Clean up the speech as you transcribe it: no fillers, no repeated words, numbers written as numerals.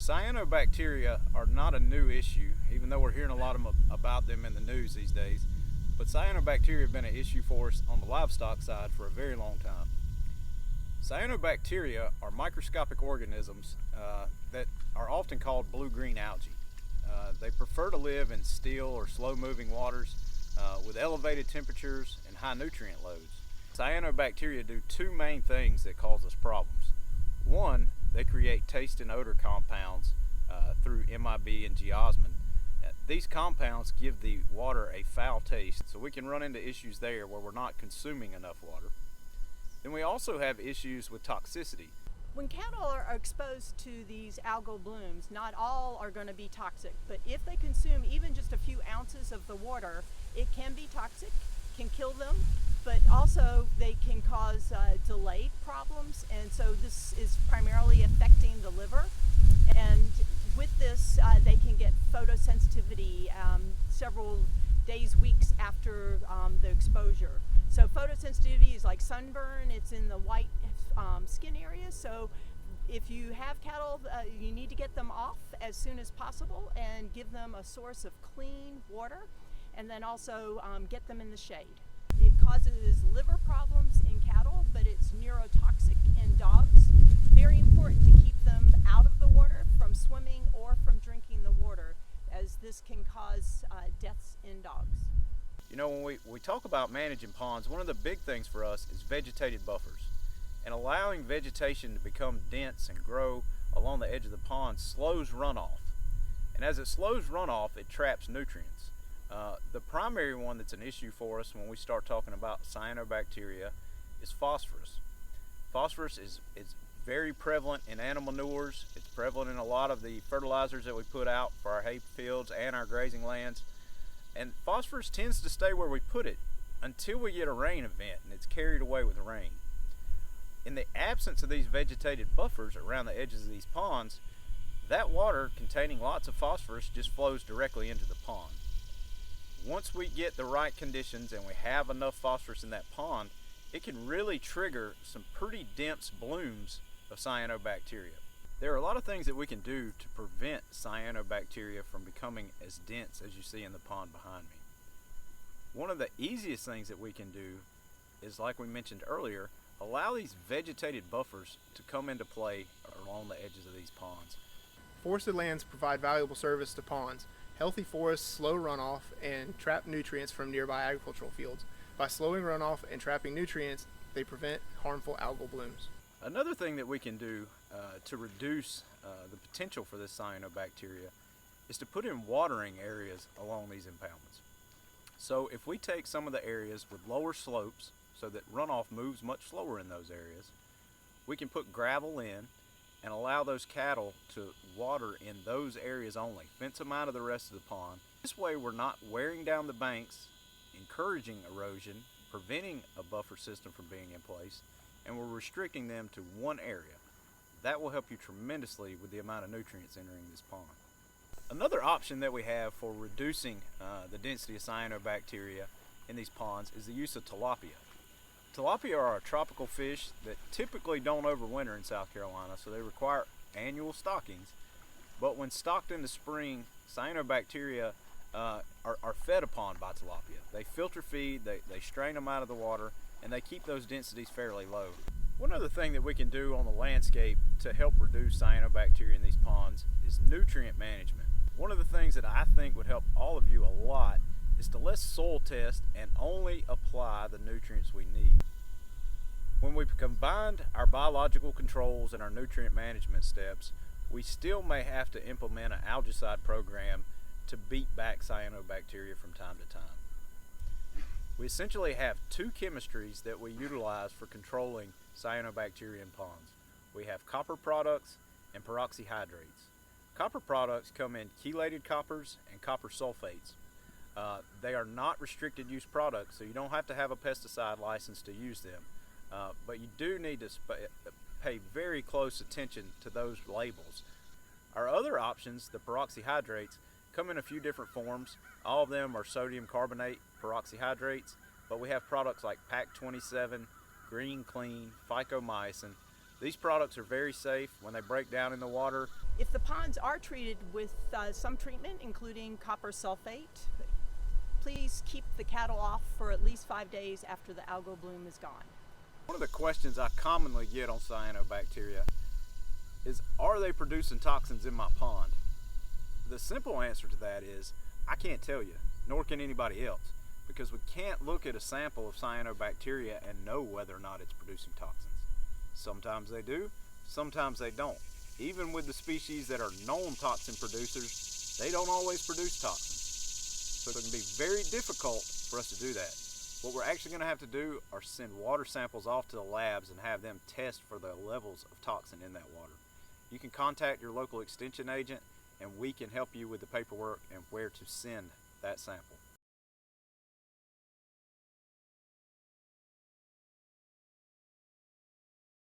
Cyanobacteria are not a new issue, even though we're hearing a lot about them in the news these days. But cyanobacteria have been an issue for us on the livestock side for a very long time. Cyanobacteria are microscopic organisms that are often called blue-green algae. They prefer to live in still or slow-moving waters with elevated temperatures and high nutrient loads. Cyanobacteria do two main things that cause us problems. One, they create taste and odor compounds through MIB and geosmin. These compounds give the water a foul taste, so we can run into issues there where we're not consuming enough water. Then we also have issues with toxicity. When cattle are exposed to these algal blooms, not all are going to be toxic, but if they consume even just a few ounces of the water, it can be toxic, can kill them, but also they can cause delayed problems, and so this is primarily affecting the liver. And with this, they can get photosensitivity several days, weeks after the exposure. So photosensitivity is like sunburn. It's in the white skin area. So if you have cattle, you need to get them off as soon as possible and give them a source of clean water, and then also get them in the shade. It causes liver problems in cattle, but it's neurotoxic in dogs. Very important to keep them out of the water from swimming or from drinking the water, as this can cause deaths in dogs. You know, when we talk about managing ponds, one of the big things for us is vegetated buffers. And allowing vegetation to become dense and grow along the edge of the pond slows runoff. And as it slows runoff, it traps nutrients. The primary one that's an issue for us when we start talking about cyanobacteria is phosphorus. Phosphorus is very prevalent in animal manures. It's prevalent in a lot of the fertilizers that we put out for our hay fields and our grazing lands. And phosphorus tends to stay where we put it until we get a rain event and it's carried away with rain. In the absence of these vegetated buffers around the edges of these ponds, that water containing lots of phosphorus just flows directly into the pond. Once we get the right conditions and we have enough phosphorus in that pond, it can really trigger some pretty dense blooms of cyanobacteria. There are a lot of things that we can do to prevent cyanobacteria from becoming as dense as you see in the pond behind me. One of the easiest things that we can do is, like we mentioned earlier, allow these vegetated buffers to come into play along the edges of these ponds. Forested lands provide valuable service to ponds. Healthy forests slow runoff and trap nutrients from nearby agricultural fields. By slowing runoff and trapping nutrients, they prevent harmful algal blooms. Another thing that we can do to reduce the potential for this cyanobacteria is to put in watering areas along these impoundments. So if we take some of the areas with lower slopes so that runoff moves much slower in those areas, we can put gravel in and allow those cattle to water in those areas only. Fence them out of the rest of the pond. This way we're not wearing down the banks, encouraging erosion, preventing a buffer system from being in place, and we're restricting them to one area. That will help you tremendously with the amount of nutrients entering this pond. Another option that we have for reducing the density of cyanobacteria in these ponds is the use of tilapia. Tilapia are a tropical fish that typically don't overwinter in South Carolina, so they require annual stockings. But when stocked in the spring, cyanobacteria are fed upon by tilapia. They filter feed, they strain them out of the water, and they keep those densities fairly low. One other thing that we can do on the landscape to help reduce cyanobacteria in these ponds is nutrient management. One of the things that I think would help all of you a lot is to let's soil test and only apply the nutrients we need. When we've combined our biological controls and our nutrient management steps, we still may have to implement an algaecide program to beat back cyanobacteria from time to time. We essentially have two chemistries that we utilize for controlling cyanobacteria in ponds. We have copper products and peroxyhydrates. Copper products come in chelated coppers and copper sulfates. They are not restricted use products, so you don't have to have a pesticide license to use them. But you do need to pay very close attention to those labels. Our other options, the peroxyhydrates, come in a few different forms. All of them are sodium carbonate peroxyhydrates, but we have products like PAC 27, Green Clean, phycomycin. These products are very safe when they break down in the water. If the ponds are treated with some treatment, including copper sulfate, please keep the cattle off for at least 5 days after the algal bloom is gone. One of the questions I commonly get on cyanobacteria is, are they producing toxins in my pond? The simple answer to that is, I can't tell you, nor can anybody else, because we can't look at a sample of cyanobacteria and know whether or not it's producing toxins. Sometimes they do, sometimes they don't. Even with the species that are known toxin producers, they don't always produce toxins. So it can be very difficult for us to do that. What we're actually going to have to do are send water samples off to the labs and have them test for the levels of toxin in that water. You can contact your local extension agent and we can help you with the paperwork and where to send that sample.